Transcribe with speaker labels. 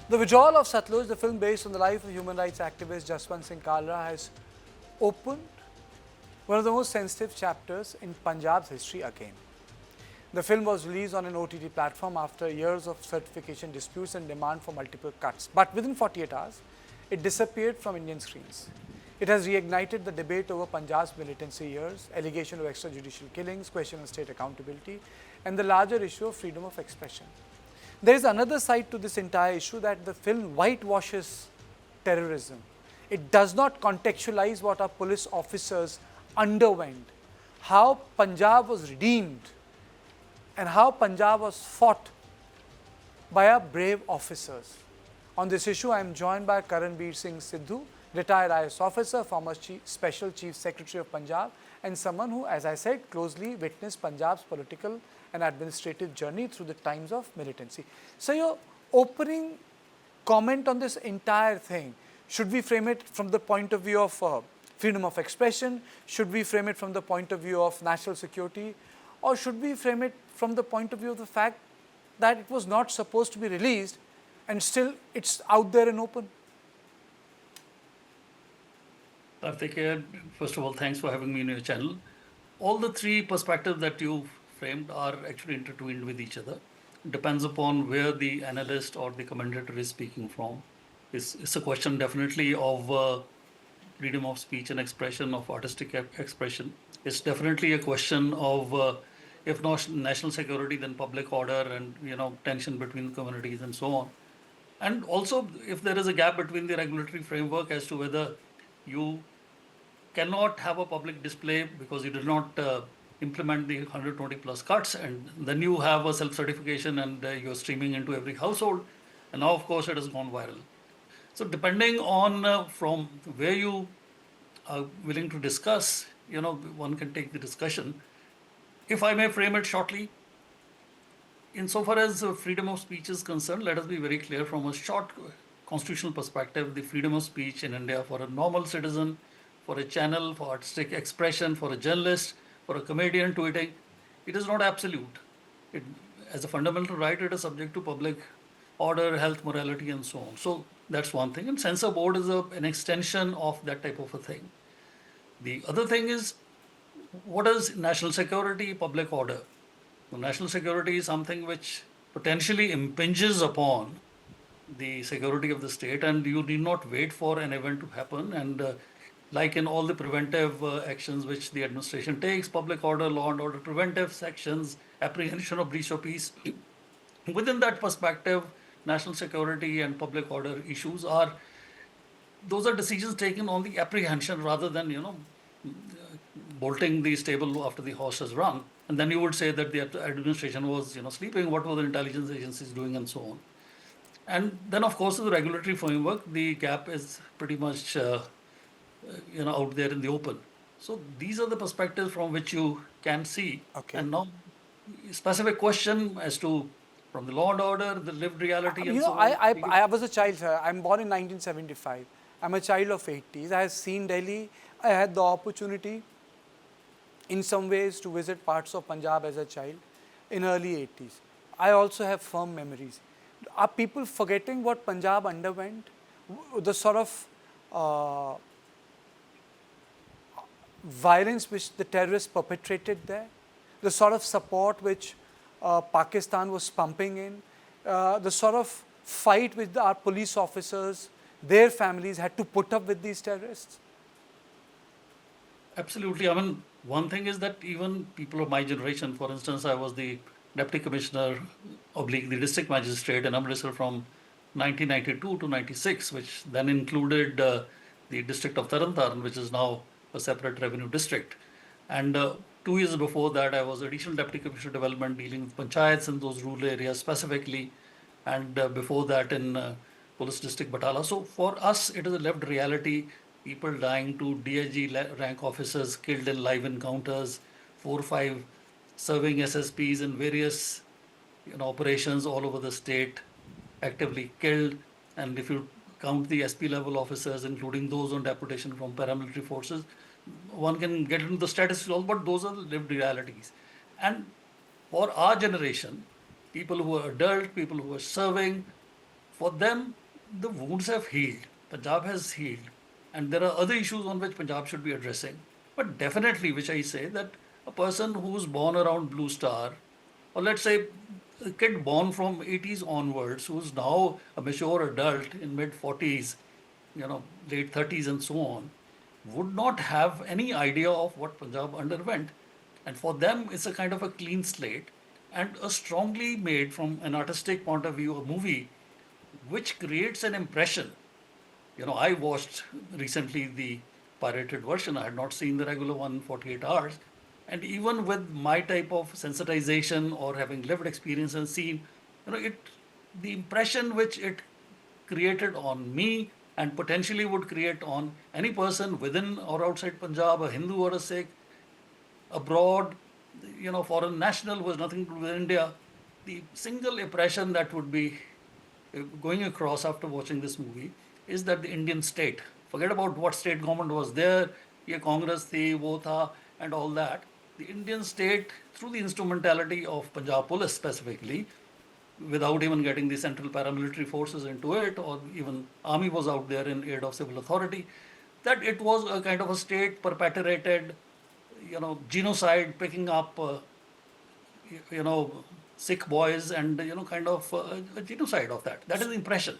Speaker 1: The Withdrawal of Satluj, the film based on the life of human rights activist Jaswant Singh Khalra, has opened one of the most sensitive chapters in Punjab's history again. The film was released on an OTT platform after years of certification disputes and demand for multiple cuts. But within 48 hours, it disappeared from Indian screens. It has reignited the debate over Punjab's militancy years, allegation of extrajudicial killings, question on state accountability, and the larger issue of freedom of expression. There is another side to this entire issue, that the film whitewashes terrorism. It does not contextualize what our police officers underwent, how Punjab was redeemed, and how Punjab was fought by our brave officers. On this issue, I am joined by Karan Bir Singh Sidhu, retired IS officer, former Special Chief Secretary of Punjab, and someone who, as I said, closely witnessed Punjab's political and administrative journey through the times of militancy. So, your opening comment on this entire thing, should we frame it from the point of view of freedom of expression? Should we frame it from the point of view of national security? Or should we frame it from the point of view of the fact that it was not supposed to be released and still it's out there and open?
Speaker 2: Karthikeyan, first of all, thanks for having me on your channel. All the three perspectives that you framed are actually intertwined with each other. It depends upon where the analyst or the commentator is speaking from. It's a question definitely of freedom of speech and expression, of artistic expression. It's definitely a question of if not national security, then public order and tension between communities and so on. And also, if there is a gap between the regulatory framework as to whether you cannot have a public display because you did not implement the 120 plus cuts, and then you have a self-certification and you're streaming into every household, and now of course it has gone viral. So depending on from where you are willing to discuss, one can take the discussion. If I may frame it shortly, insofar as freedom of speech is concerned, let us be very clear from a short constitutional perspective, the freedom of speech in India for a normal citizen, for a channel, for artistic expression, for a journalist, for a comedian tweeting, it is not absolute. As a fundamental right, it is subject to public order, health, morality, and so on. So that's one thing. And censor board is an extension of that type of a thing. The other thing is, what is national security, public order? So national security is something which potentially impinges upon the security of the state, and you need not wait for an event to happen. And like in all the preventive actions which the administration takes, public order, law and order, preventive sections, apprehension of breach of peace, within that perspective, national security and public order issues those are decisions taken on the apprehension rather than, bolting the stable after the horse has run. And then you would say that the administration was, sleeping, what were the intelligence agencies doing, and so on. And then, of course, the regulatory framework, the gap is pretty much, out there in the open. So these are the perspectives from which you can see.
Speaker 1: Okay.
Speaker 2: And now, specific question as to from the law and order, the lived reality, and so on.
Speaker 1: I was a child, sir. I'm born in 1975. I'm a child of 80s. I have seen Delhi. I had the opportunity in some ways to visit parts of Punjab as a child in early 80s. I also have firm memories. Are people forgetting what Punjab underwent? The sort of violence which the terrorists perpetrated there? The sort of support which Pakistan was pumping in? The sort of fight with our police officers, their families had to put up with these terrorists?
Speaker 2: Absolutely. I mean, one thing is that even people of my generation, for instance, I was the Deputy Commissioner oblique the District Magistrate in Amritsar from 1992 to 96, which then included the district of Tarantaran, which is now a separate revenue district. And 2 years before that, I was Additional Deputy Commissioner Development dealing with panchayats in those rural areas specifically. And before that in Police District Batala. So for us, it is a lived reality. People dying to DIG rank officers killed in live encounters, 4 or 5 serving SSPs in various operations all over the state, actively killed. And if you count the SP level officers, including those on deputation from paramilitary forces, one can get into the statistics, but those are the lived realities. And for our generation, people who are adult, people who are serving, For them, the wounds have healed. Punjab has healed. And there are other issues on which Punjab should be addressing. But definitely, which I say, that a person who's born around Blue Star, or let's say a kid born from 80s onwards, who's now a mature adult in mid 40s, late 30s and so on, would not have any idea of what Punjab underwent. And for them, it's a kind of a clean slate and a strongly made, from an artistic point of view, a movie which creates an impression. I watched recently the pirated version. I had not seen the regular one, 48 hours. And even with my type of sensitization or having lived experience and seen, it, the impression which it created on me and potentially would create on any person within or outside Punjab, a Hindu or a Sikh, abroad, foreign national who has nothing to do with India, the single impression that would be going across after watching this movie is that the Indian state, forget about what state government was there, ye Congress thi, wo tha, and all that. The Indian state, through the instrumentality of Punjab police specifically, without even getting the central paramilitary forces into it, or even army was out there in aid of civil authority, that it was a kind of a state perpetrated, genocide, picking up, Sikh boys and, kind of a genocide of that. That is the impression.